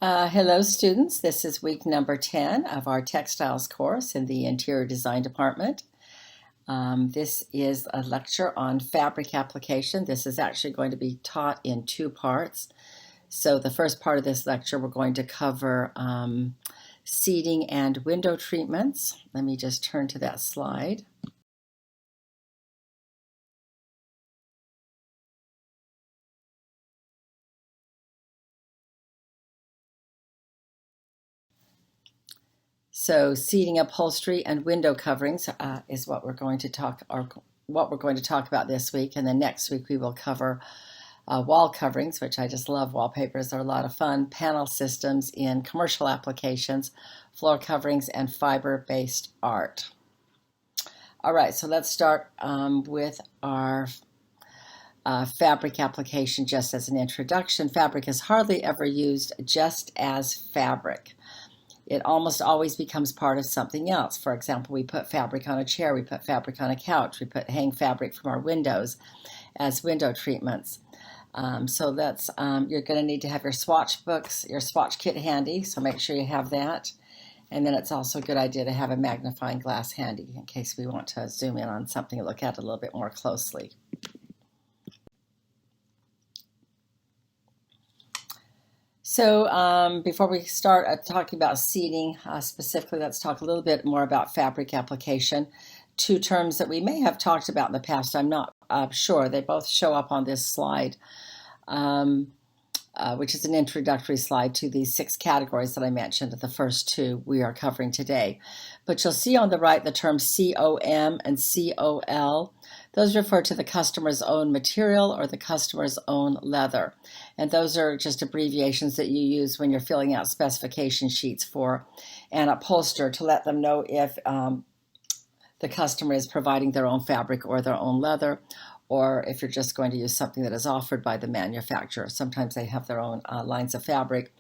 Hello students, this is week number 10 of our textiles course in the interior design department. This is a lecture on fabric application. This is actually going to be taught in two parts. So the first part of this lecture we're going to cover seating and window treatments. Let me just turn to that slide. So seating, upholstery, and window coverings is what we're going to talk about this week, and then next week we will cover wall coverings, which I just love. Wallpapers are a lot of fun. Panel systems in commercial applications, floor coverings, and fiber-based art. All right, so let's start with our fabric application just as an introduction. Fabric is hardly ever used just as fabric. It almost always becomes part of something else. For example, we put fabric on a chair, we put fabric on a couch, we hang fabric from our windows as window treatments. So that's you're going to need to have your swatch books, your swatch kit handy, so make sure you have that. And then it's also a good idea to have a magnifying glass handy in case we want to zoom in on something and look at it a little bit more closely. So before we start talking about seating specifically, let's talk a little bit more about fabric application. Two terms that we may have talked about in the past. I'm not sure. They both show up on this slide, which is an introductory slide to these 6 categories that I mentioned. The first 2 we are covering today. But you'll see on the right the terms COM and COL. Those refer to the customer's own material or the customer's own leather. And those are just abbreviations that you use when you're filling out specification sheets for an upholsterer to let them know if the customer is providing their own fabric or their own leather, or if you're just going to use something that is offered by the manufacturer. Sometimes they have their own lines of fabric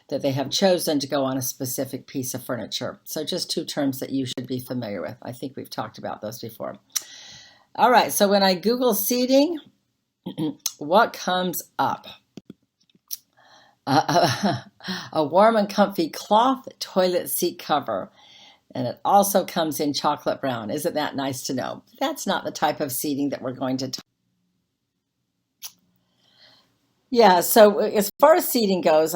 that they have chosen to go on a specific piece of furniture. So just 2 terms that you should be familiar with. I think we've talked about those before. All right, so when I Google seating, what comes up? A warm and comfy cloth toilet seat cover. And it also comes in chocolate brown. Isn't that nice to know? That's not the type of seating that we're going to talk. Yeah, so as far as seating goes,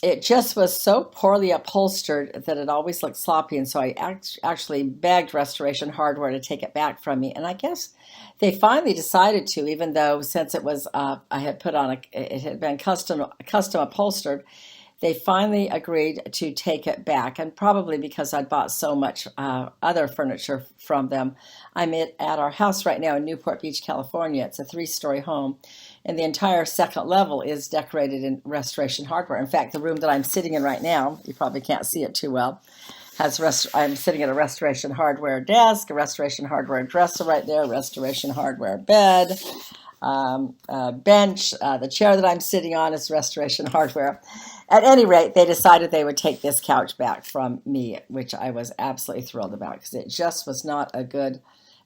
it just was so poorly upholstered that it always looked sloppy. And so I actually begged Restoration Hardware to take it back from me. And I guess they finally decided to, even though since it was, I had put on, it had been custom upholstered, they finally agreed to take it back. And probably because I'd bought so much other furniture from them. I'm at our house right now in Newport Beach, California. It's a 3-story home. And the entire second level is decorated in Restoration Hardware. In fact, the room that I'm sitting in right now, you probably can't see it too well, I'm sitting at a Restoration Hardware desk, a Restoration Hardware dresser right there, Restoration Hardware bed, bench. The chair that I'm sitting on is Restoration Hardware. At any rate, they decided they would take this couch back from me, which I was absolutely thrilled about because it just was not a good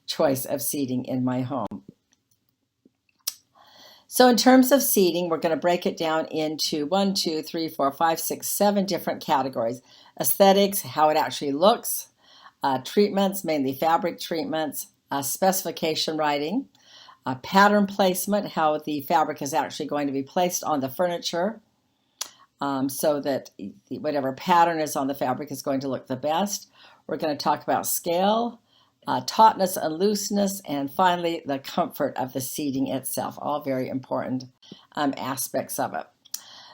choice of seating in my home. So in terms of seating, we're going to break it down into 1, 2, 3, 4, 5, 6, 7 different categories. Aesthetics, how it actually looks, treatments, mainly fabric treatments, specification writing, pattern placement, how the fabric is actually going to be placed on the furniture so that whatever pattern is on the fabric is going to look the best. We're going to talk about scale, tautness and looseness, and finally the comfort of the seating itself, all very important aspects of it.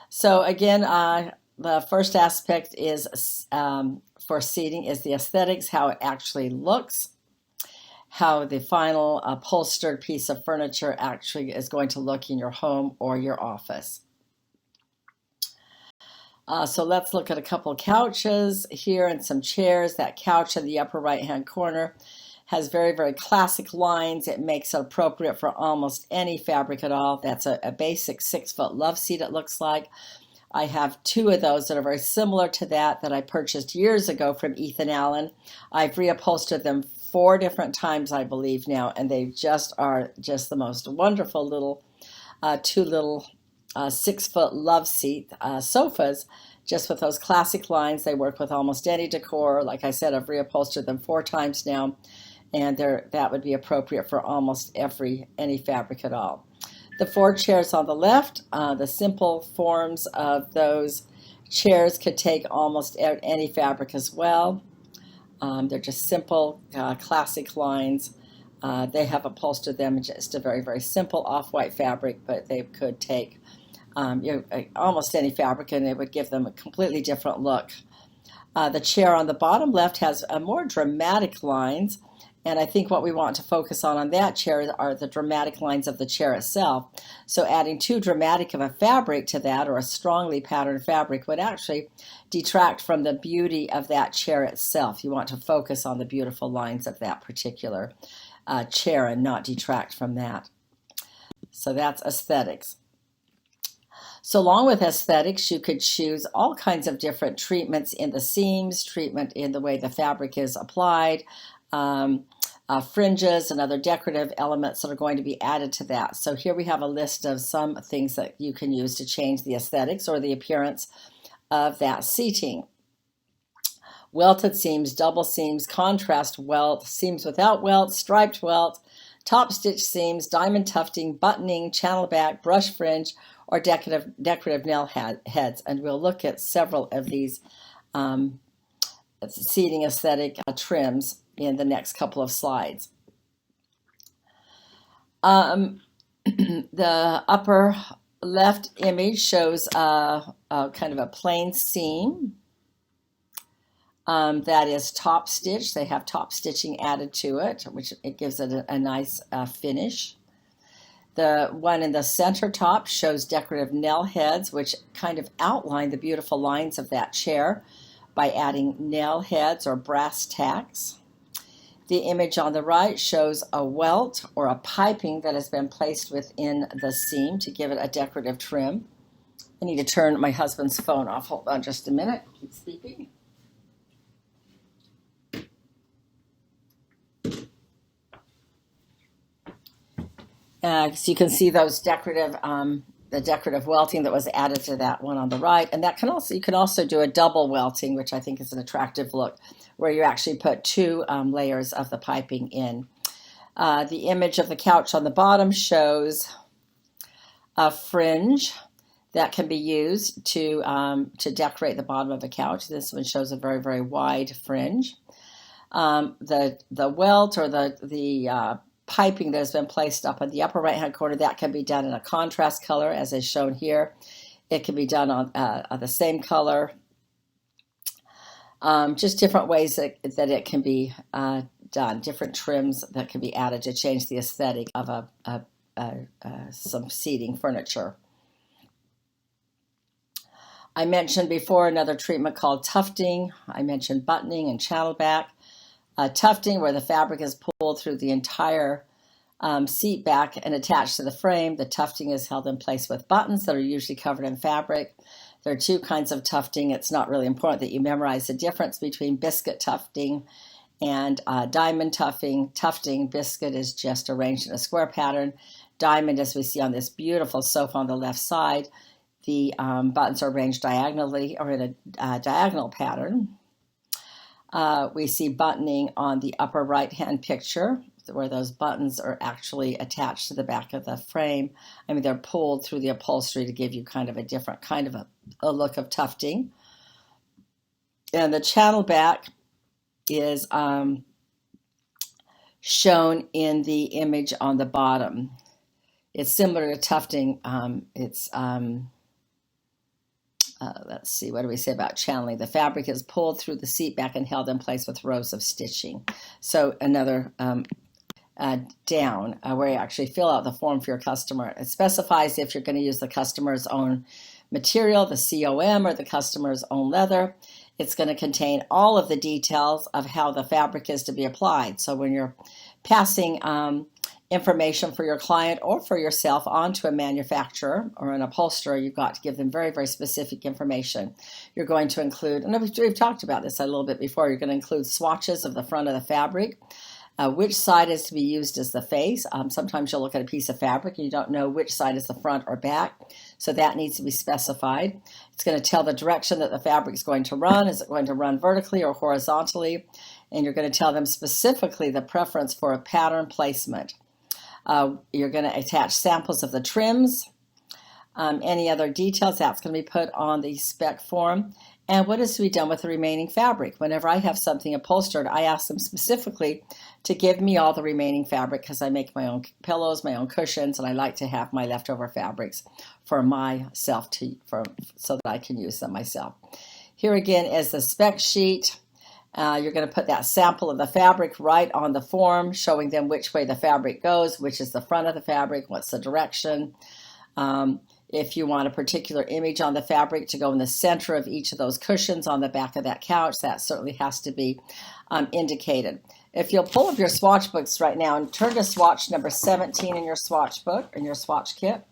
So again, the first aspect is for seating is the aesthetics, how it actually looks, how the final upholstered piece of furniture actually is going to look in your home or your office. So let's look at a couple of couches here and some chairs. That couch in the upper right-hand corner has very, very classic lines. It makes it appropriate for almost any fabric at all. That's a basic 6-foot love seat, it looks like. I have 2 of those that are very similar to that I purchased years ago from Ethan Allen. I've reupholstered them 4 different times, I believe now, and they just are just the most wonderful little 2 little 6-foot love seat sofas, just with those classic lines. They work with almost any decor. Like I said, I've reupholstered them 4 times now, and that would be appropriate for almost any fabric at all. The 4 chairs on the left, the simple forms of those chairs could take almost any fabric as well. They're just simple, classic lines. They have upholstered them in just a very, very simple off-white fabric, but they could take almost any fabric, and it would give them a completely different look. The chair on the bottom left has more dramatic lines, and I think what we want to focus on that chair are the dramatic lines of the chair itself. So adding too dramatic of a fabric to that, or a strongly patterned fabric, would actually detract from the beauty of that chair itself. You want to focus on the beautiful lines of that particular chair and not detract from that. So that's aesthetics. So along with aesthetics, you could choose all kinds of different treatments in the seams, treatment in the way the fabric is applied, fringes and other decorative elements that are going to be added to that. So here we have a list of some things that you can use to change the aesthetics or the appearance of that seating. Welted seams, double seams, contrast welt, seams without welt, striped welt, top stitch seams, diamond tufting, buttoning, channel back, brush fringe, or decorative nail heads. And we'll look at several of these seating aesthetic trims in the next couple of slides. The upper left image shows kind of a plain seam that is top stitch. They have top stitching added to it, which it gives it a nice finish. The one in the center top shows decorative nail heads, which kind of outline the beautiful lines of that chair by adding nail heads or brass tacks. The image on the right shows a welt or a piping that has been placed within the seam to give it a decorative trim. I need to turn my husband's phone off. Hold on just a minute. Keep speaking. So you can see those decorative, the decorative welting that was added to that one on the right, and that you can also do a double welting, which I think is an attractive look, where you actually put 2 layers of the piping in. The image of the couch on the bottom shows a fringe that can be used to decorate the bottom of a couch. This one shows a very, very wide fringe. The welt or the piping that has been placed up in the upper right hand corner, that can be done in a contrast color as is shown here. It can be done on the same color. Just different ways that it can be done, different trims that can be added to change the aesthetic of some seating furniture. I mentioned before another treatment called tufting. I mentioned buttoning and channel back. Tufting, where the fabric is pulled through the entire seat back and attached to the frame. The tufting is held in place with buttons that are usually covered in fabric. There are 2 kinds of tufting. It's not really important that you memorize the difference between biscuit tufting and diamond tufting. Tufting, biscuit, is just arranged in a square pattern. Diamond, as we see on this beautiful sofa on the left side, the buttons are arranged diagonally or in a diagonal pattern. We see buttoning on the upper right-hand picture, where those buttons are actually attached to the back of the frame. I mean, they're pulled through the upholstery to give you kind of a different kind of a look of tufting. And the channel back is shown in the image on the bottom. It's similar to tufting. Let's see, what do we say about channeling? The fabric is pulled through the seat back and held in place with rows of stitching. So another down where you actually fill out the form for your customer. It specifies if you're going to use the customer's own material, the COM, or the customer's own leather. It's going to contain all of the details of how the fabric is to be applied. So when you're passing information for your client or for yourself onto a manufacturer or an upholsterer, you've got to give them very, very specific information. You're going to include, and we've talked about this a little bit before, you're going to include swatches of the front of the fabric, which side is to be used as the face. Sometimes you'll look at a piece of fabric and you don't know which side is the front or back, so that needs to be specified. It's going to tell the direction that the fabric is going to run. Is it going to run vertically or horizontally? And you're going to tell them specifically the preference for a pattern placement. You're going to attach samples of the trims. Any other details, that's going to be put on the spec form. And what is to be done with the remaining fabric? Whenever I have something upholstered, I ask them specifically to give me all the remaining fabric, because I make my own pillows, my own cushions, and I like to have my leftover fabrics for myself so that I can use them myself. Here again is the spec sheet. You're going to put that sample of the fabric right on the form, showing them which way the fabric goes, which is the front of the fabric, what's the direction. If you want a particular image on the fabric to go in the center of each of those cushions on the back of that couch, that certainly has to be indicated. If you'll pull up your swatch books right now and turn to swatch number 17 in your swatch book, in your swatch kit,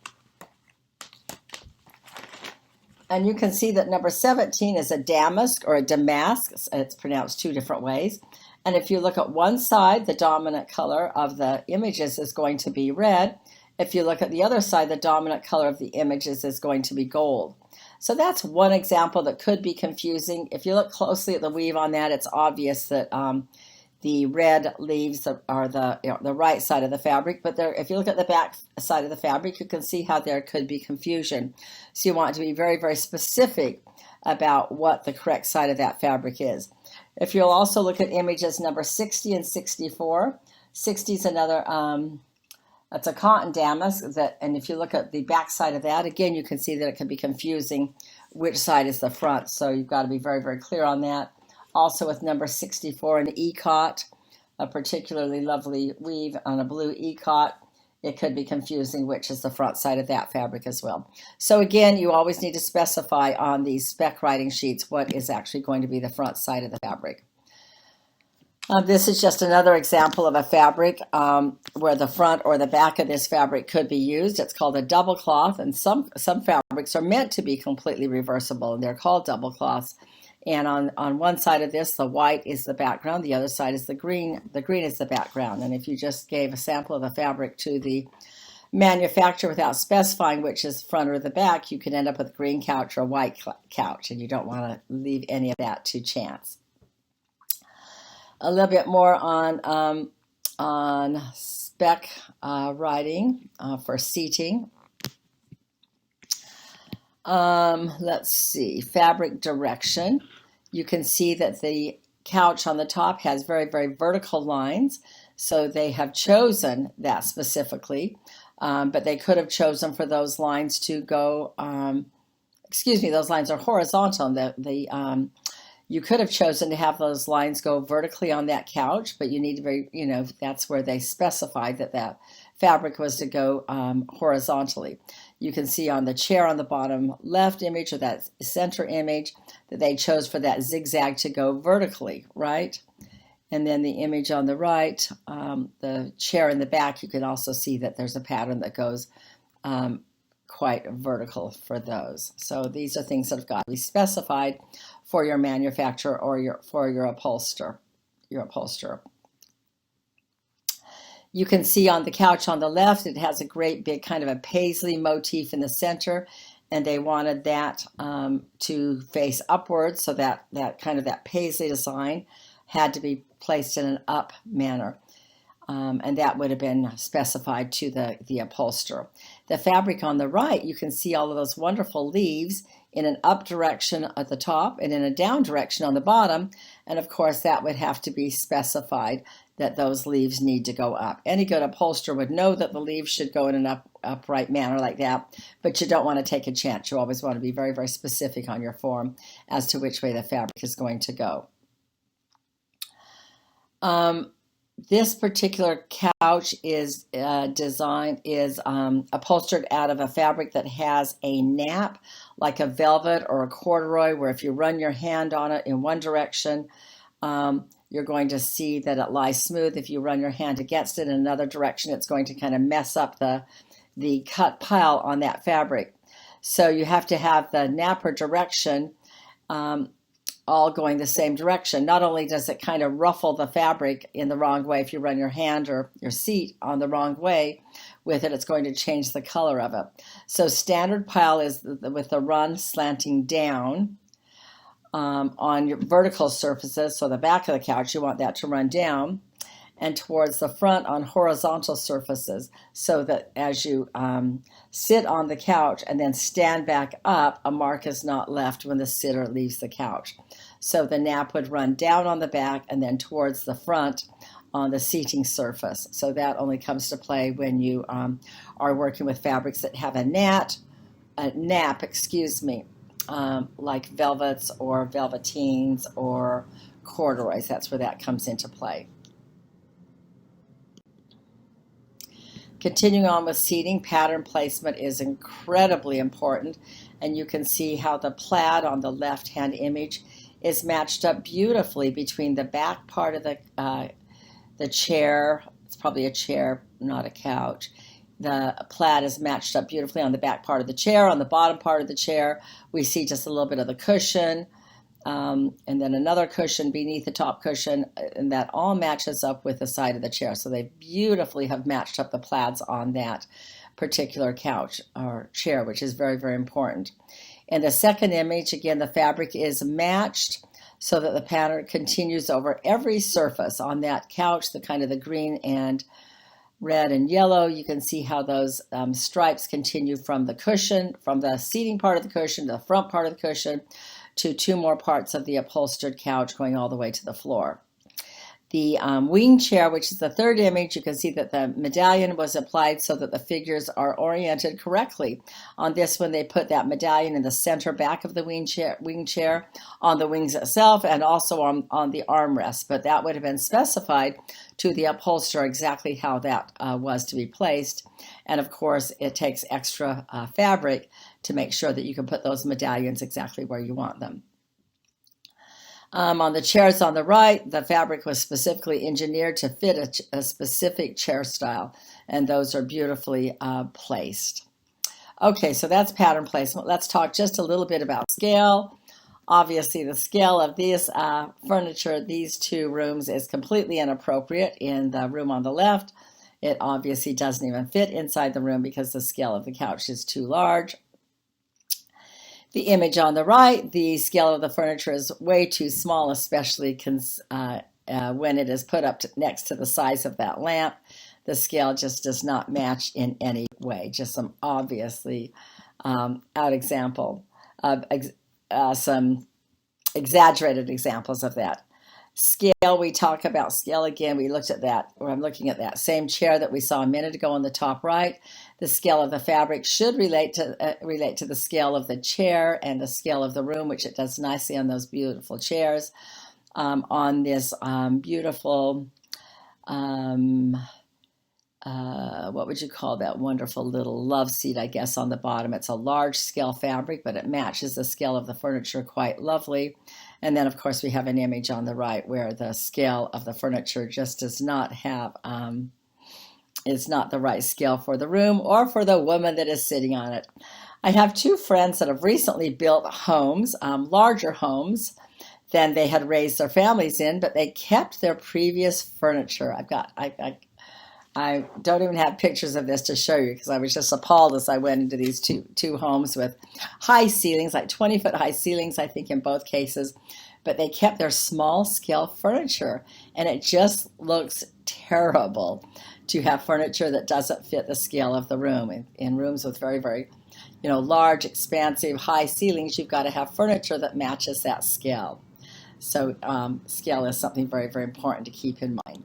and you can see that number 17 is a damask or a damask. It's pronounced two different ways. And if you look at one side, the dominant color of the images is going to be red. If you look at the other side, the dominant color of the images is going to be gold. So that's one example that could be confusing. If you look closely at the weave on that, it's obvious that the red leaves are the right side of the fabric, but if you look at the back side of the fabric, you can see how there could be confusion. So you want to be very, very specific about what the correct side of that fabric is. If you'll also look at images number 60 and 64, 60 is another, that's a cotton damask, and if you look at the back side of that, again, you can see that it can be confusing which side is the front, so you've got to be very, very clear on that. Also with number 64, an ikat, a particularly lovely weave on a blue ikat. It could be confusing which is the front side of that fabric as well. So again, you always need to specify on these spec writing sheets what is actually going to be the front side of the fabric. This is just another example of a fabric where the front or the back of this fabric could be used. It's called a double cloth, and some fabrics are meant to be completely reversible, and they're called double cloths. And on one side of this, the white is the background, the other side is the green. The green is the background. And if you just gave a sample of the fabric to the manufacturer without specifying which is front or the back, you could end up with a green couch or a white couch, and you don't want to leave any of that to chance. A little bit more on spec writing for seating. Let's see, fabric direction. You can see that the couch on the top has very, very vertical lines, so they have chosen that specifically, but they could have chosen for those lines to go, those lines are horizontal. You could have chosen to have those lines go vertically on that couch, but you need to be, that's where they specified that fabric was to go horizontally. You can see on the chair on the bottom left image, or that center image, that they chose for that zigzag to go vertically, right? And then the image on the right, the chair in the back, you can also see that there's a pattern that goes quite vertical for those. So these are things that have got to be specified for your manufacturer or for your upholsterer. You can see on the couch on the left, it has a great big kind of a paisley motif in the center, and they wanted that to face upwards, so that kind of that paisley design had to be placed in an up manner, and that would have been specified to the upholsterer. The fabric on the right, you can see all of those wonderful leaves in an up direction at the top and in a down direction on the bottom, and of course that would have to be specified that those leaves need to go up. Any good upholsterer would know that the leaves should go in an upright manner like that, but you don't want to take a chance. You always want to be very, very specific on your form as to which way the fabric is going to go. This particular couch is upholstered out of a fabric that has a nap, like a velvet or a corduroy, where if you run your hand on it in one direction, you're going to see that it lies smooth. If you run your hand against it in another direction, it's going to kind of mess up the cut pile on that fabric. So you have to have the napper direction all going the same direction. Not only does it kind of ruffle the fabric in the wrong way, if you run your hand or your seat on the wrong way with it, it's going to change the color of it. So standard pile is with the run slanting down on your vertical surfaces. So the back of the couch, you want that to run down, and towards the front on horizontal surfaces, so that as you sit on the couch and then stand back up, a mark is not left when the sitter leaves the couch. So the nap would run down on the back and then towards the front on the seating surface. So that only comes to play when you are working with fabrics that have a nap, like velvets or velveteens or corduroys. That's where that comes into play. Continuing on with seating, pattern placement is incredibly important, and you can see how the plaid on the left-hand image is matched up beautifully between the back part of the chair. It's probably a chair, not a couch. The plaid is matched up beautifully on the back part of the chair. On the bottom part of the chair, we see just a little bit of the cushion, and then another cushion beneath the top cushion, and that all matches up with the side of the chair. So they beautifully have matched up the plaids on that particular couch or chair, which is very, very important. In the second image, again, the fabric is matched so that the pattern continues over every surface on that couch, the kind of the green and red and yellow. You can see how those stripes continue from the cushion, from the seating part of the cushion to the front part of the cushion, to two more parts of the upholstered couch going all the way to the floor. The wing chair, which is the third image, you can see that the medallion was applied so that the figures are oriented correctly. On this one, they put that medallion in the center back of the wing chair on the wings itself and also on the armrest, but that would have been specified to the upholsterer exactly how that was to be placed. And of course, it takes extra fabric to make sure that you can put those medallions exactly where you want them. On the chairs on the right, the fabric was specifically engineered to fit a specific chair style, and those are beautifully placed. Okay, so that's pattern placement. Let's talk just a little bit about scale. Obviously, the scale of this furniture, these two rooms, is completely inappropriate. In the room on the left, it obviously doesn't even fit inside the room because the scale of the couch is too large. The image on the right, the scale of the furniture is way too small, especially when it is put up next to the size of that lamp. The scale just does not match in any way. Just some obviously some exaggerated examples of that. Scale, we talk about scale again. We looked at that, or I'm looking at that same chair that we saw a minute ago on the top right. The scale of the fabric should relate to the scale of the chair and the scale of the room, which it does nicely on those beautiful chairs. On this beautiful, what would you call that wonderful little love seat, I guess, on the bottom. It's a large scale fabric, but it matches the scale of the furniture quite lovely. And then, of course, we have an image on the right where the scale of the furniture just does not have, it's not the right scale for the room or for the woman that is sitting on it. I have two friends that have recently built homes, larger homes than they had raised their families in, but they kept their previous furniture. I don't even have pictures of this to show you because I was just appalled as I went into these two homes with high ceilings, like 20-foot high ceilings, I think in both cases. But they kept their small scale furniture, and it just looks terrible to have furniture that doesn't fit the scale of the room. In rooms with very, very, large, expansive, high ceilings, you've got to have furniture that matches that scale. So scale is something very, very important to keep in mind.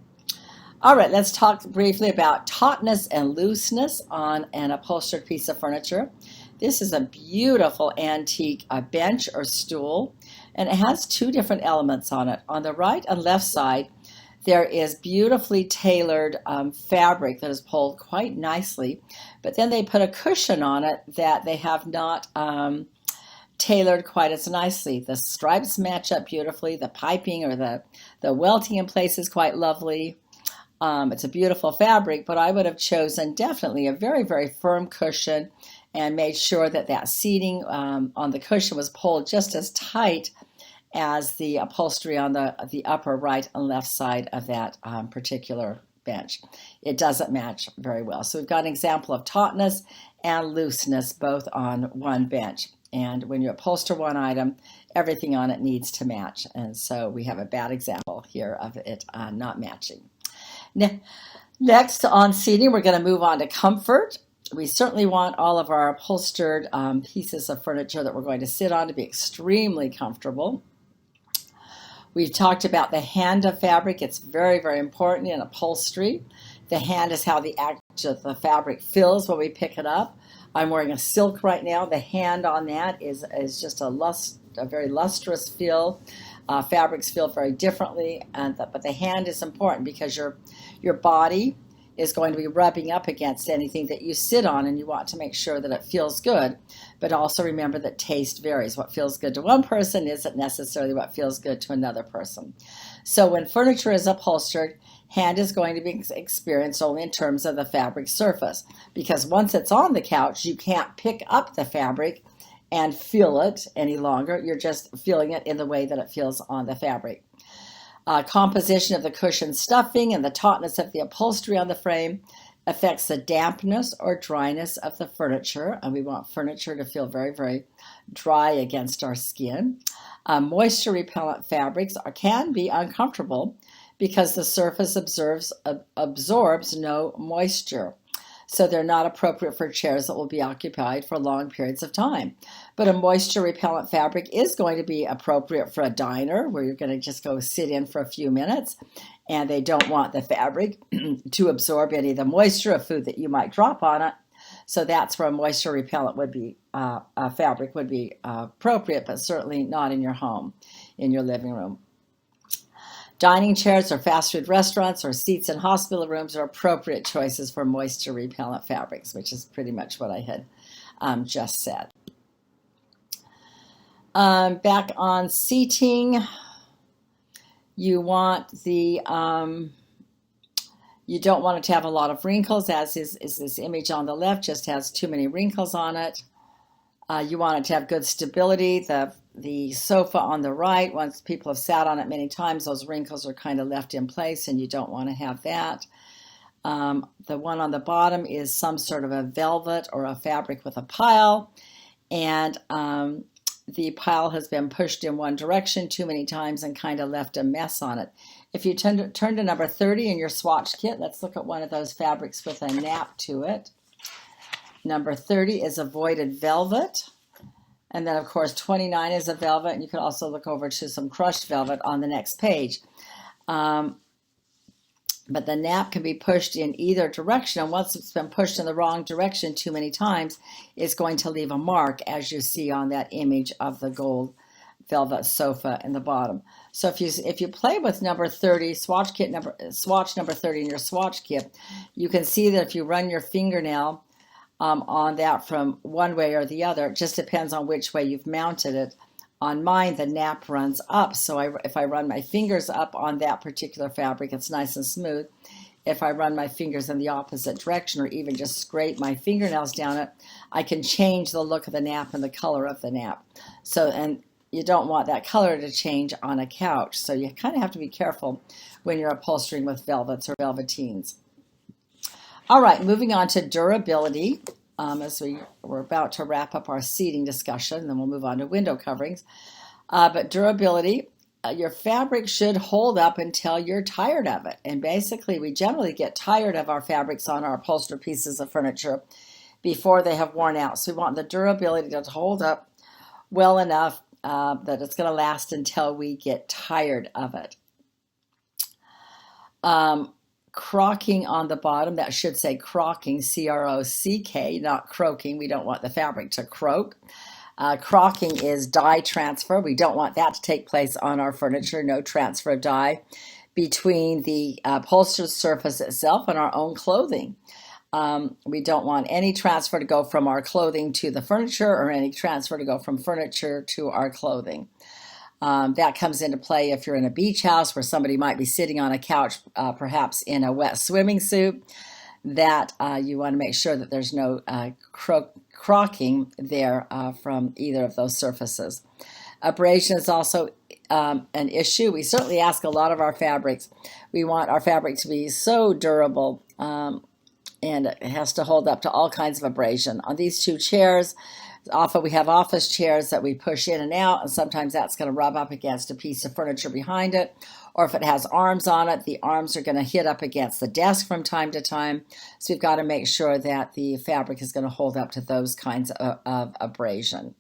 All right, let's talk briefly about tautness and looseness on an upholstered piece of furniture. This is a beautiful antique bench or stool, and it has two different elements on it. On the right and left side, there is beautifully tailored fabric that is pulled quite nicely, but then they put a cushion on it that they have not tailored quite as nicely. The stripes match up beautifully. The piping or the welting in place is quite lovely. It's a beautiful fabric, but I would have chosen definitely a very, very firm cushion and made sure that that seating on the cushion was pulled just as tight as the upholstery on the upper right and left side of that particular bench. It doesn't match very well. So we've got an example of tautness and looseness both on one bench. And when you upholster one item, everything on it needs to match. And so we have a bad example here of it not matching. Next on seating, we're going to move on to comfort. We certainly want all of our upholstered pieces of furniture that we're going to sit on to be extremely comfortable. We've talked about the hand of fabric. It's very, very important in upholstery. The hand is how the fabric feels when we pick it up. I'm wearing a silk right now. The hand on that is just a very lustrous feel. Fabrics feel very differently, but the hand is important because your body is going to be rubbing up against anything that you sit on, and you want to make sure that it feels good. But also remember that taste varies. What feels good to one person isn't necessarily what feels good to another person. So when furniture is upholstered, hand is going to be experienced only in terms of the fabric surface, because once it's on the couch, you can't pick up the fabric and feel it any longer. You're just feeling it in the way that it feels on the fabric. Composition of the cushion stuffing and the tautness of the upholstery on the frame affects the dampness or dryness of the furniture, and we want furniture to feel very, very dry against our skin. Moisture repellent fabrics can be uncomfortable because the surface absorbs no moisture. So they're not appropriate for chairs that will be occupied for long periods of time. But a moisture repellent fabric is going to be appropriate for a diner where you're going to just go sit in for a few minutes, and they don't want the fabric to absorb any of the moisture of food that you might drop on it. So that's where a moisture repellent would be, a fabric would be appropriate, but certainly not in your home, in your living room. Dining chairs or fast food restaurants or seats in hospital rooms are appropriate choices for moisture repellent fabrics, which is pretty much what I had just said. Back on seating, you want you don't want it to have a lot of wrinkles, as is this image on the left, just has too many wrinkles on it. You want it to have good stability. The sofa on the right, once people have sat on it many times, those wrinkles are kind of left in place, and you don't want to have that. The one on the bottom is some sort of a velvet or a fabric with a pile, and the pile has been pushed in one direction too many times and kind of left a mess on it. If you turn to number 30 in your swatch kit, let's look at one of those fabrics with a nap to it. Number 30 is a voided velvet. And then, of course, 29 is a velvet, and you could also look over to some crushed velvet on the next page. But the nap can be pushed in either direction, and once it's been pushed in the wrong direction too many times, it's going to leave a mark, as you see on that image of the gold velvet sofa in the bottom. So if you play with number 30, swatch number 30 in your swatch kit, you can see that if you run your fingernail on that from one way or the other, it just depends on which way you've mounted it. On mine, the nap runs up, so if I run my fingers up on that particular fabric, it's nice and smooth. If I run my fingers in the opposite direction, or even just scrape my fingernails down it, I can change the look of the nap and the color of the nap. So, and you don't want that color to change on a couch, so you kind of have to be careful when you're upholstering with velvets or velveteens. All right, moving on to durability, as we're about to wrap up our seating discussion, then we'll move on to window coverings. But durability, your fabric should hold up until you're tired of it. And basically, we generally get tired of our fabrics on our upholstered pieces of furniture before they have worn out. So we want the durability to hold up well enough that it's going to last until we get tired of it. Crocking on the bottom, that should say crocking, C-R-O-C-K, not croaking. We don't want the fabric to croak. Crocking is dye transfer. We don't want that to take place on our furniture. No transfer of dye between the upholstered surface itself and our own clothing. We don't want any transfer to go from our clothing to the furniture, or any transfer to go from furniture to our clothing. That comes into play if you're in a beach house where somebody might be sitting on a couch, perhaps in a wet swimming suit, that you want to make sure that there's no crocking there from either of those surfaces. Abrasion is also an issue. We certainly ask a lot of our fabrics. We want our fabric to be so durable, and it has to hold up to all kinds of abrasion. On these two chairs, often we have office chairs that we push in and out, and sometimes that's going to rub up against a piece of furniture behind it. Or if it has arms on it, the arms are going to hit up against the desk from time to time. So we've got to make sure that the fabric is going to hold up to those kinds of abrasion.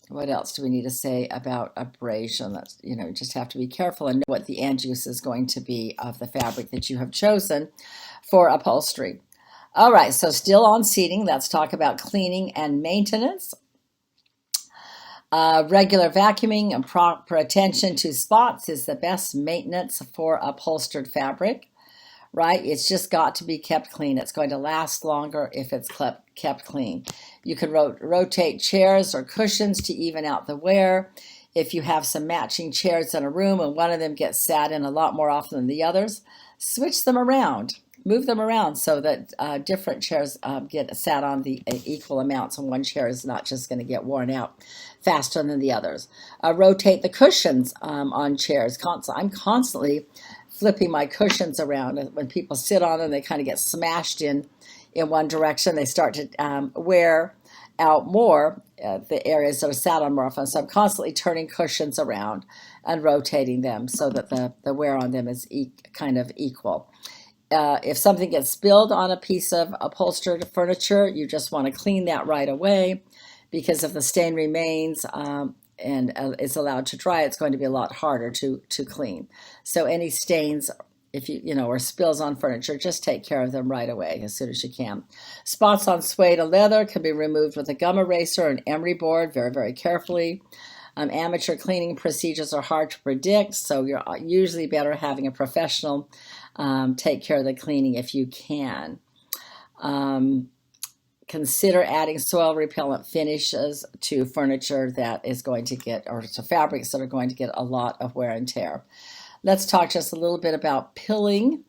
What else do we need to say about abrasion? That's, just have to be careful and know what the end use is going to be of the fabric that you have chosen for upholstery. All right, so still on seating, let's talk about cleaning and maintenance. Regular vacuuming and proper attention to spots is the best maintenance for upholstered fabric, right? It's just got to be kept clean. It's going to last longer if it's kept clean. You can rotate chairs or cushions to even out the wear. If you have some matching chairs in a room and one of them gets sat in a lot more often than the others, switch them around. Move them around so that different chairs get sat on the equal amounts, and one chair is not just going to get worn out faster than the others. Rotate the cushions on chairs. I'm constantly flipping my cushions around. When people sit on them, they kind of get smashed in one direction. They start to wear out more the areas that are sat on more often. So I'm constantly turning cushions around and rotating them so that the wear on them is kind of equal. If something gets spilled on a piece of upholstered furniture, you just want to clean that right away, because if the stain remains and is allowed to dry, it's going to be a lot harder to clean. So any stains, if or spills on furniture, just take care of them right away as soon as you can. Spots on suede or leather can be removed with a gum eraser or an emery board very, very carefully. Amateur cleaning procedures are hard to predict, so you're usually better having a professional take care of the cleaning if you can. Consider adding soil repellent finishes to furniture that is going to get, or to fabrics that are going to get a lot of wear and tear. Let's talk just a little bit about pilling.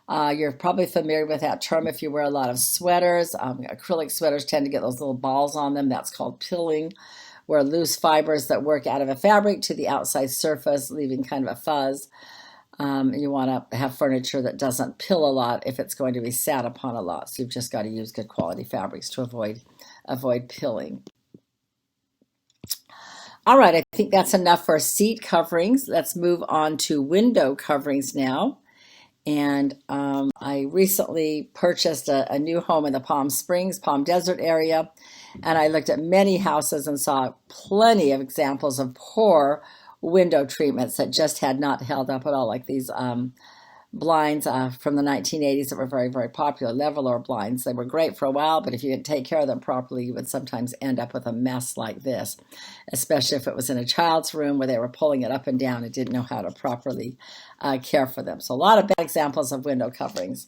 You're probably familiar with that term if you wear a lot of sweaters. Acrylic sweaters tend to get those little balls on them. That's called pilling, where loose fibers that work out of a fabric to the outside surface, leaving kind of a fuzz. You want to have furniture that doesn't pill a lot if it's going to be sat upon a lot. So you've just got to use good quality fabrics to avoid pilling. All right, I think that's enough for seat coverings. Let's move on to window coverings now. And I recently purchased a new home in the Palm Springs, Palm Desert area. And I looked at many houses and saw plenty of examples of poor window treatments that just had not held up at all, like these blinds from the 1980s that were very, very popular, Levolor blinds. They were great for a while, but if you didn't take care of them properly, you would sometimes end up with a mess like this, especially if it was in a child's room where they were pulling it up and down and didn't know how to properly care for them. So a lot of bad examples of window coverings.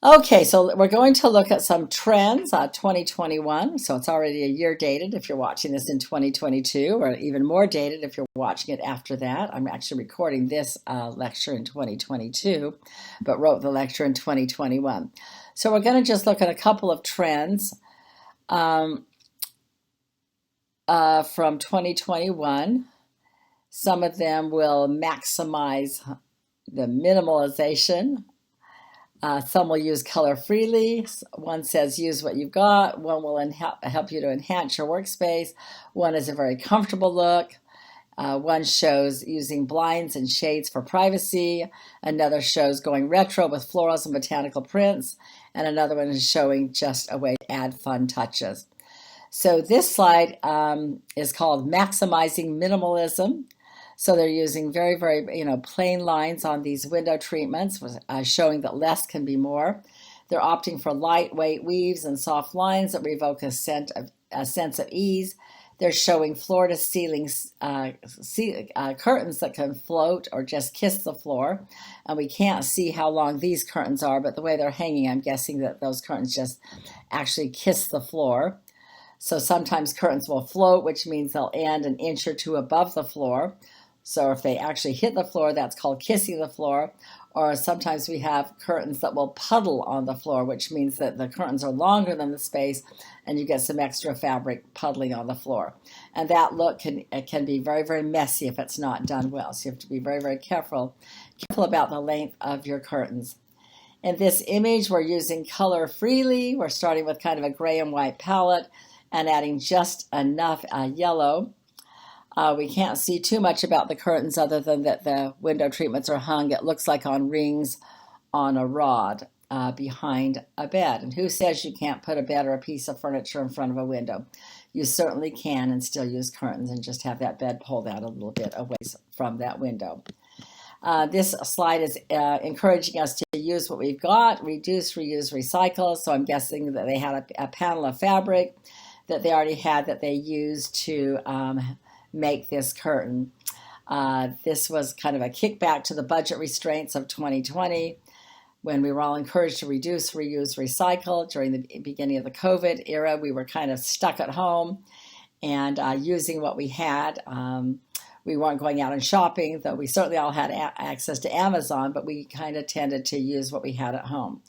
Okay, so we're going to look at some trends, 2021. So it's already a year dated if you're watching this in 2022, or even more dated if you're watching it after that. I'm actually recording this lecture in 2022, but wrote the lecture in 2021. So we're going to just look at a couple of trends from 2021. Some of them will maximize the minimalization. Some will use color freely. One says use what you've got. One will help you to enhance your workspace. One is a very comfortable look. One shows using blinds and shades for privacy. Another shows going retro with florals and botanical prints. And another one is showing just a way to add fun touches. So this slide is called Maximizing Minimalism. So they're using very, very, plain lines on these window treatments, showing that less can be more. They're opting for lightweight weaves and soft lines that evoke a sense of ease. They're showing floor-to-ceiling curtains that can float or just kiss the floor. And we can't see how long these curtains are, but the way they're hanging, I'm guessing that those curtains just actually kiss the floor. So sometimes curtains will float, which means they'll end an inch or two above the floor. So if they actually hit the floor, that's called kissing the floor. or sometimes we have curtains that will puddle on the floor, which means that the curtains are longer than the space and you get some extra fabric puddling on the floor. And that look can be very, very messy if it's not done well. So you have to be very, very careful about the length of your curtains. In this image, we're using color freely. We're starting with kind of a gray and white palette and adding just enough yellow. We can't see too much about the curtains other than that the window treatments are hung, it looks like, on rings on a rod behind a bed. And who says you can't put a bed or a piece of furniture in front of a window? You certainly can, and still use curtains and just have that bed pulled out a little bit away from that window. This slide is encouraging us to use what we've got, reduce, reuse, recycle. So I'm guessing that they had a panel of fabric that they already had that they used to make this curtain. This was kind of a kickback to the budget restraints of 2020 when we were all encouraged to reduce, reuse, recycle. During the beginning of the COVID era, we were kind of stuck at home and using what we had. We weren't going out and shopping, though we certainly all had access to Amazon, but we kind of tended to use what we had at home.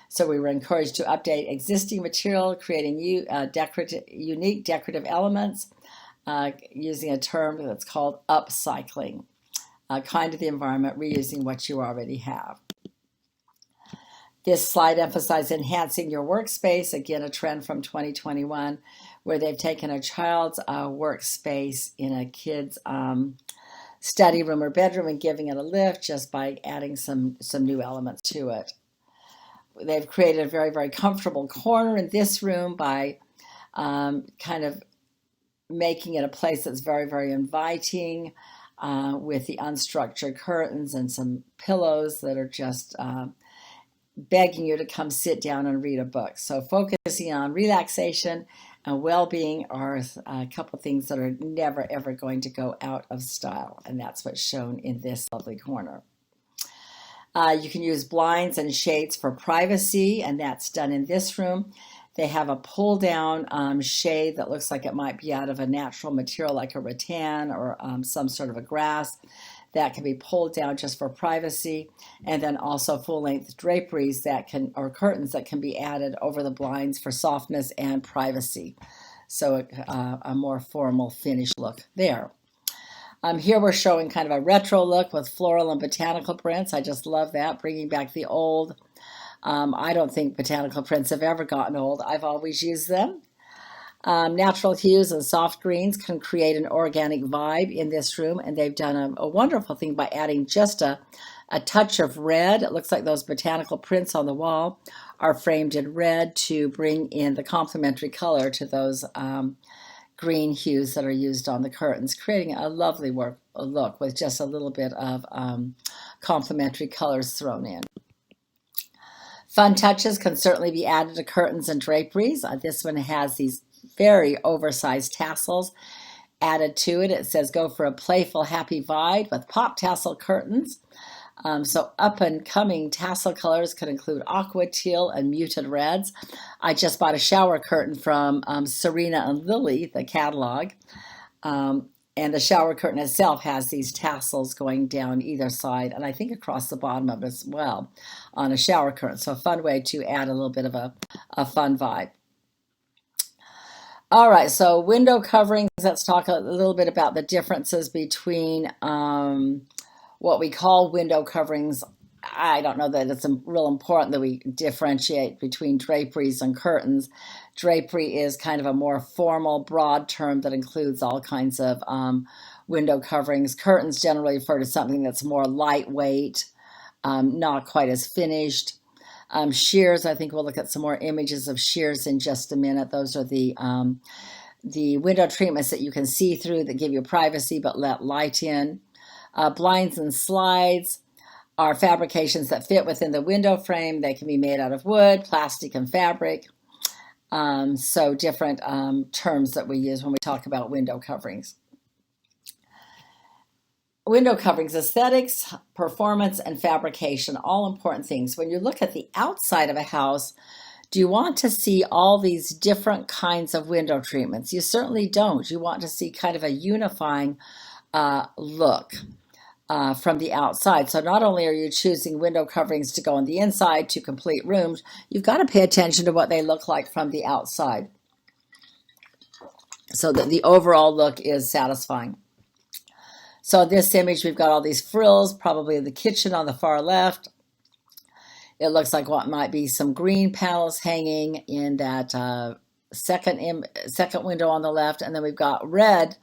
So we were encouraged to update existing material, creating unique decorative elements, using a term that's called upcycling, kind of the environment, reusing what you already have. This slide emphasizes enhancing your workspace, again, a trend from 2021, where they've taken a child's workspace in a kid's study room or bedroom and giving it a lift just by adding some new elements to it. They've created a very, very comfortable corner in this room by kind of making it a place that's very, very inviting with the unstructured curtains and some pillows that are just begging you to come sit down and read a book. So focusing on relaxation and well-being are a couple things that are never, ever going to go out of style. And that's what's shown in this lovely corner. You can use blinds and shades for privacy, and that's done in this room. They have a pull-down shade that looks like it might be out of a natural material like a rattan or some sort of a grass. That can be pulled down just for privacy, and then also full-length draperies or curtains that can be added over the blinds for softness and privacy. So a more formal finished look there. Here we're showing kind of a retro look with floral and botanical prints. I just love that, bringing back the old. I don't think botanical prints have ever gotten old. I've always used them. Natural hues and soft greens can create an organic vibe in this room, and they've done a wonderful thing by adding just a touch of red. It looks like those botanical prints on the wall are framed in red to bring in the complementary color to those green hues that are used on the curtains, creating a lovely look with just a little bit of complementary colors thrown in. Fun touches can certainly be added to curtains and draperies. This one has these very oversized tassels added to it. It says go for a playful, happy vibe with pop tassel curtains. So up and coming tassel colors could include aqua, teal, and muted reds. I just bought a shower curtain from Serena and Lily, the catalog. And the shower curtain itself has these tassels going down either side, and I think across the bottom of it as well on a shower curtain. So a fun way to add a little bit of a fun vibe. All right, so window coverings. Let's talk a little bit about the differences between what we call window coverings. I don't know that it's real important that we differentiate between draperies and curtains. Drapery is kind of a more formal, broad term that includes all kinds of window coverings. Curtains generally refer to something that's more lightweight, not quite as finished. Shears, I think we'll look at some more images of shears in just a minute. Those are the window treatments that you can see through that give you privacy but let light in. Blinds and slides are fabrications that fit within the window frame. They can be made out of wood, plastic, and fabric. So different terms that we use when we talk about window coverings. Window coverings, aesthetics, performance, and fabrication, all important things. When you look at the outside of a house, do you want to see all these different kinds of window treatments? You certainly don't. You want to see kind of a unifying look. from the outside. So not only are you choosing window coverings to go on the inside to complete rooms, you've got to pay attention to what they look like from the outside so that the overall look is satisfying. So in this image, we've got all these frills, probably in the kitchen on the far left. It looks like what might be some green panels hanging in that second window on the left, and then we've got red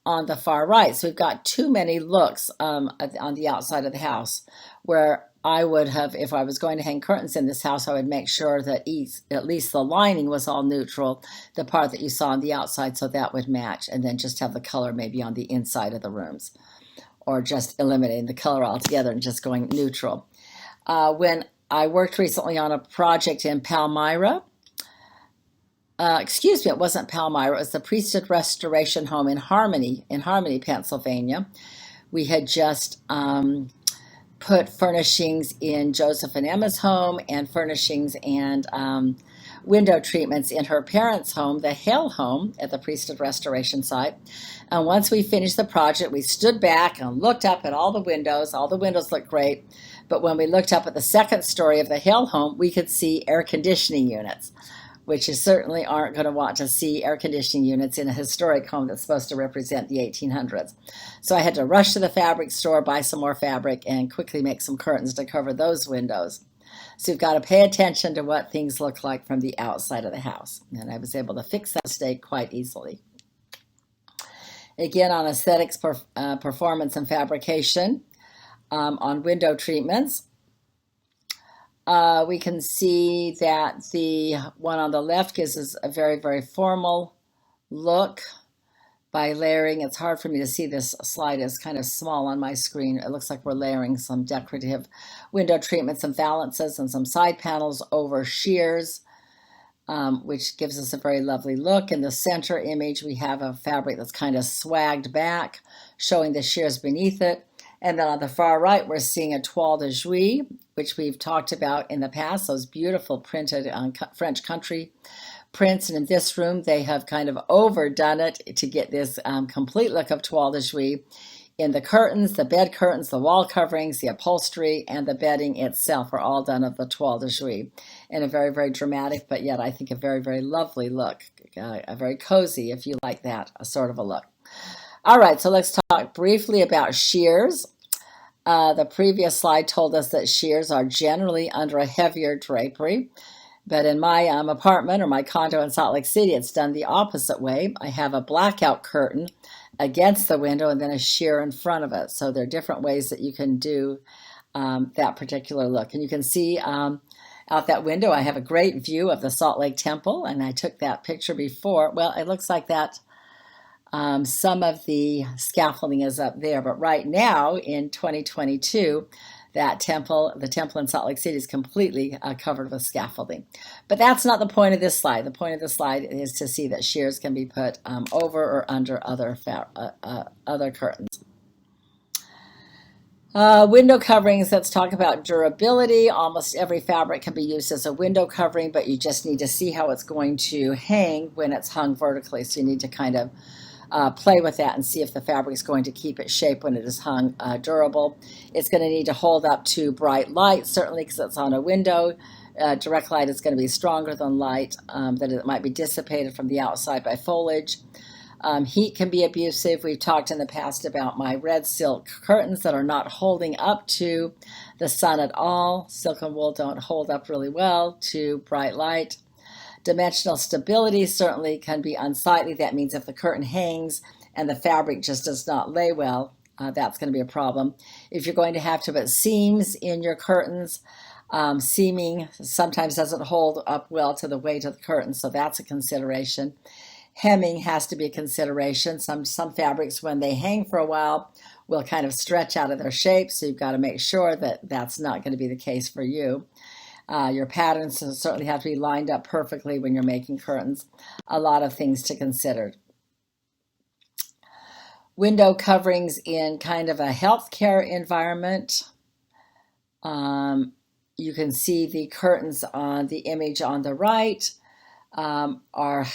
on the far right. So we've got too many looks on the outside of the house, where I would have, if I was going to hang curtains in this house, I would make sure that at least the lining was all neutral, the part that you saw on the outside, so that would match, and then just have the color maybe on the inside of the rooms, or just eliminating the color altogether and just going neutral. When I worked recently on a project in Palmyra, it wasn't Palmyra, it was the Priesthood Restoration Home in Harmony, Pennsylvania. We had just put furnishings in Joseph and Emma's home, and furnishings and window treatments in her parents' home, the Hale home at the Priesthood Restoration site. And once we finished the project, we stood back and looked up at all the windows. All the windows looked great. But when we looked up at the second story of the Hale home, we could see air conditioning units, which you certainly aren't going to want to see air conditioning units in a historic home that's supposed to represent the 1800s. So I had to rush to the fabric store, buy some more fabric, and quickly make some curtains to cover those windows. So you've got to pay attention to what things look like from the outside of the house. And I was able to fix that mistake quite easily. Again, on aesthetics, performance, and fabrication, on window treatments, we can see that the one on the left gives us a very, very formal look by layering. It's hard for me to see, this slide is kind of small on my screen. It looks like we're layering some decorative window treatments and valances and some side panels over sheers, which gives us a very lovely look. In the center image, we have a fabric that's kind of swagged back, showing the sheers beneath it. And then on the far right, we're seeing a toile de Jouy, which we've talked about in the past, those beautiful printed French country prints. And in this room, they have kind of overdone it to get this complete look of toile de Jouy in the curtains, the bed curtains, the wall coverings, the upholstery, and the bedding itself are all done of the toile de Jouy in a very, very dramatic, but yet I think a very, very lovely look, a very cozy, if you like that sort of a look. All right, so let's talk briefly about sheers. The previous slide told us that sheers are generally under a heavier drapery, but in my apartment or my condo in Salt Lake City, it's done the opposite way. I have a blackout curtain against the window and then a sheer in front of it. So there are different ways that you can do that particular look. And you can see out that window, I have a great view of the Salt Lake Temple, and I took that picture before. Well, it looks like that some of the scaffolding is up there, but right now in 2022, the temple in Salt Lake City is completely covered with scaffolding. But that's not the point of this slide. The point of this slide is to see that sheers can be put over or under other curtains. Window coverings, let's talk about durability. Almost every fabric can be used as a window covering, but you just need to see how it's going to hang when it's hung vertically. So you need to kind of play with that and see if the fabric is going to keep its shape when it is hung durable. It's going to need to hold up to bright light, certainly because it's on a window. Direct light is going to be stronger than light, that it might be dissipated from the outside by foliage. Heat can be abusive. We've talked in the past about my red silk curtains that are not holding up to the sun at all. Silk and wool don't hold up really well to bright light. Dimensional stability certainly can be unsightly. That means if the curtain hangs and the fabric just does not lay well, that's going to be a problem. If you're going to have to put seams in your curtains, seaming sometimes doesn't hold up well to the weight of the curtain, so that's a consideration. Hemming has to be a consideration. Some fabrics, when they hang for a while, will kind of stretch out of their shape, so you've got to make sure that that's not going to be the case for you. Your patterns certainly have to be lined up perfectly when you're making curtains. A lot of things to consider. Window coverings in kind of a healthcare environment. You can see the curtains on the image on the right are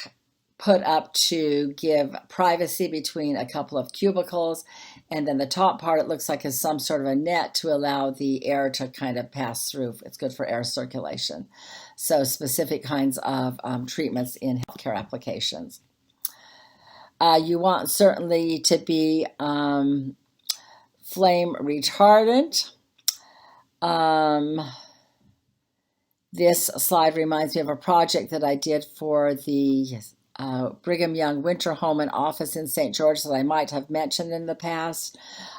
put up to give privacy between a couple of cubicles. And then the top part, it looks like is some sort of a net to allow the air to kind of pass through. It's good for air circulation. So specific kinds of treatments in healthcare applications. You want certainly to be flame retardant. This slide reminds me of a project that I did for the Brigham Young Winter Home and Office in St. George that I might have mentioned in the past.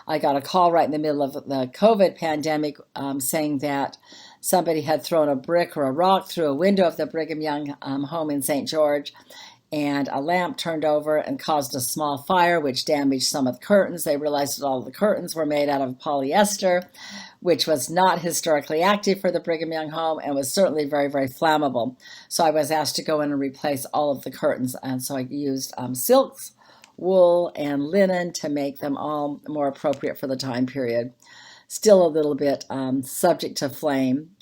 I got a call right in the middle of the COVID pandemic saying that somebody had thrown a brick or a rock through a window of the Brigham Young home in St. George, and a lamp turned over and caused a small fire, which damaged some of the curtains. They realized that all of the curtains were made out of polyester, which was not historically active for the Brigham Young home and was certainly very, very flammable. So I was asked to go in and replace all of the curtains, and so I used silks, wool, and linen to make them all more appropriate for the time period. Still a little bit subject to flame.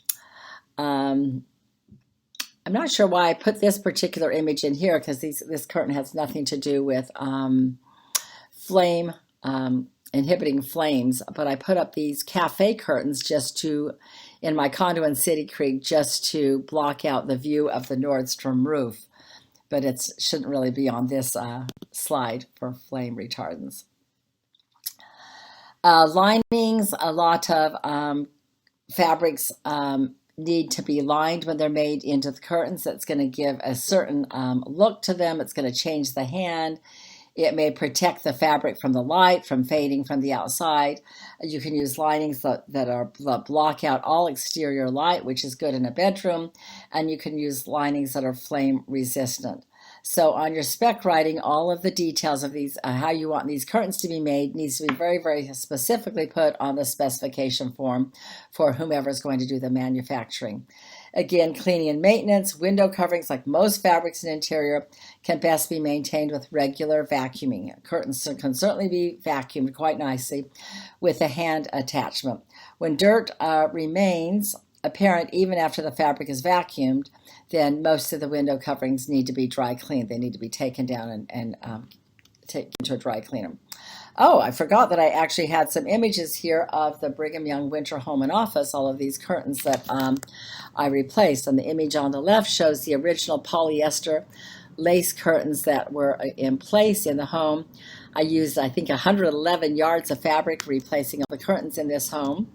I'm not sure why I put this particular image in here, because this curtain has nothing to do with flame, inhibiting flames, but I put up these cafe curtains in my condo in City Creek, just to block out the view of the Nordstrom roof, but it shouldn't really be on this slide for flame retardants. Linings, a lot of fabrics need to be lined when they're made into the curtains. That's going to give a certain look to them. It's going to change the hand. It may protect the fabric from the light, from fading from the outside. You can use linings that block out all exterior light, which is good in a bedroom, and you can use linings that are flame resistant. So on your spec writing, all of the details of these, how you want these curtains to be made, needs to be very, very specifically put on the specification form for whomever is going to do the manufacturing. Again, cleaning and maintenance, window coverings, like most fabrics in interior, can best be maintained with regular vacuuming. Curtains can certainly be vacuumed quite nicely with a hand attachment. When dirt remains apparent even after the fabric is vacuumed, then most of the window coverings need to be dry cleaned. They need to be taken down and taken to a dry cleaner. Oh, I forgot that I actually had some images here of the Brigham Young Winter Home and Office, all of these curtains that I replaced. And the image on the left shows the original polyester lace curtains that were in place in the home. I used, I think, 111 yards of fabric replacing all the curtains in this home.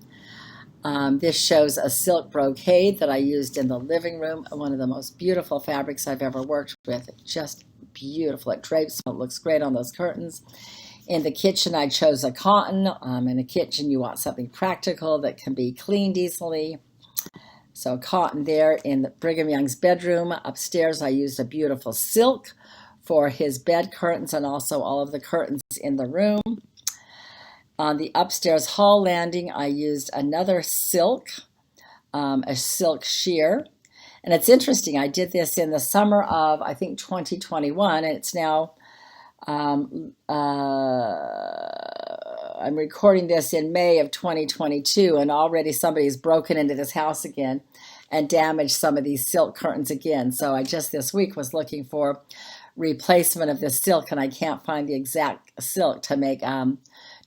This shows a silk brocade that I used in the living room, one of the most beautiful fabrics I've ever worked with. Just beautiful. It drapes, so it looks great on those curtains. In the kitchen, I chose a cotton. In a kitchen, you want something practical that can be cleaned easily. So cotton there. In the Brigham Young's bedroom upstairs, I used a beautiful silk for his bed curtains and also all of the curtains in the room. On the upstairs hall landing, I used another silk, a silk sheer. And it's interesting, I did this in the summer of, I think, 2021, and it's now, I'm recording this in May of 2022, and already somebody's broken into this house again and damaged some of these silk curtains again. So I just this week was looking for replacement of this silk, and I can't find the exact silk to make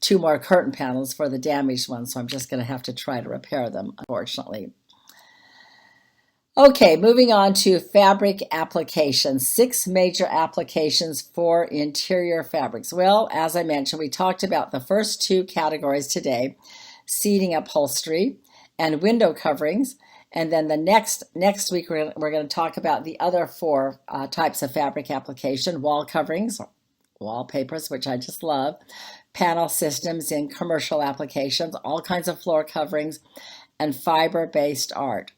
2 more curtain panels for the damaged ones, so I'm just going to have to try to repair them, unfortunately. Okay, moving on to fabric applications. 6 major applications for interior fabrics. Well, as I mentioned, we talked about the first 2 categories today, seating upholstery and window coverings. And then the next week, we're going to talk about the other 4 types of fabric application: wall coverings, wallpapers, which I just love, panel systems in commercial applications, all kinds of floor coverings, and fiber-based art.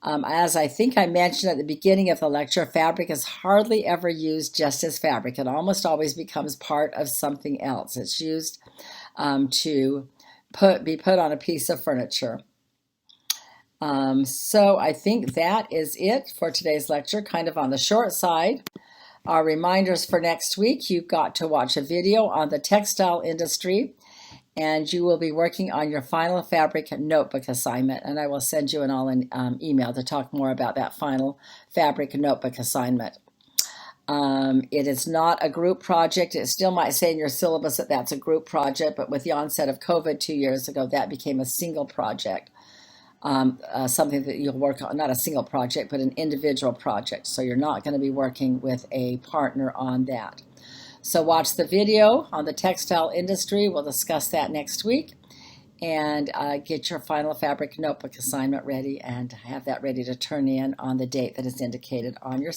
As I think I mentioned at the beginning of the lecture, fabric is hardly ever used just as fabric. It almost always becomes part of something else. It's used to be put on a piece of furniture. So I think that is it for today's lecture, kind of on the short side. Our reminders for next week: you've got to watch a video on the textile industry, and you will be working on your final fabric notebook assignment, and I will send you an email to talk more about that final fabric notebook assignment. It is not a group project. It still might say in your syllabus that that's a group project, but with the onset of COVID 2 years ago, that became a single project. Something that you'll work on, not a single project, but an individual project. So you're not going to be working with a partner on that. So watch the video on the textile industry. We'll discuss that next week. And get your final fabric notebook assignment ready and have that ready to turn in on the date that is indicated on your